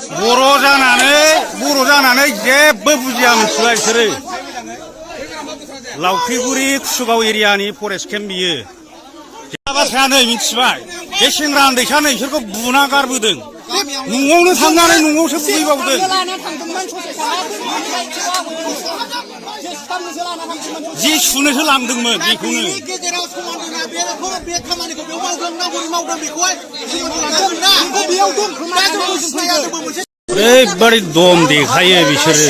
बर' जानानै जेबो बुजिया मिथिबाय बिसोरो लावख्रिगुरि कुसुगाव एरियानि फरेस्ट केम्प बियो बाथ्राया नै मिथिबाय बे सेंग्रा उन्दैसानो बिसोरखौ बुना गारबोदों न'आवनो थांनानै न'आवसो बुहैबावदों जि सुनोसो लांदोंमोन बेखौनो ओरैबादि दम देखायो बिसोरो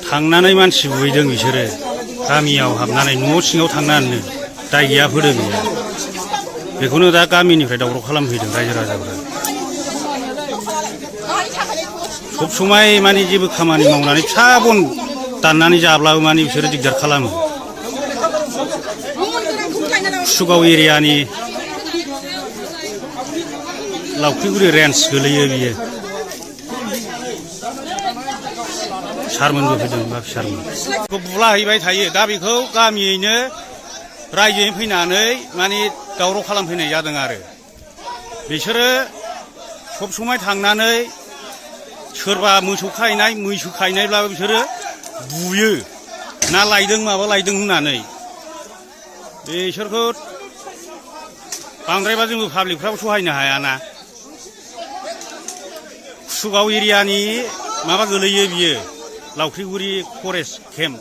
थांनानै मानसि बुहैदों बिसोरो गामियाव हाबनानै न' सिङाव थांनानै दाय गैया फोदों गैया बेखौनो दा गामिनिफ्राय दावराव खालामफैदों रायजो राजाफोरा सब समाय माने जेबो खामानि मावनानै फिसा बन दाननानै जाब्लाबो माने बिसोरो दिगदार खालामो कुसुगाव एरियानि लावख्रिगुरि रेन्ज गोलैयो बियो सारमोनबो फैदों बापि सारमोन बेखौ बुलाहैबाय थायो दा बेखौ गामियैनो रायजोयै फैनानै माने दावराव खालामफैनाय जादों आरो बिसोरो सब समाय थांनानै सोरबा मोसौ खायनाय मैसो खायनायब्लाबो बिसोरो बुयो ना लायदों माबा लायदों होननानै बिसोरखौ बांद्रायबा जोंबो पाब्लिकफ्राबो सहायनो हायाना कुसुगाव एरियानि माबा गोलैयो बियो लावख्रिगुरि फरेस्ट केम्प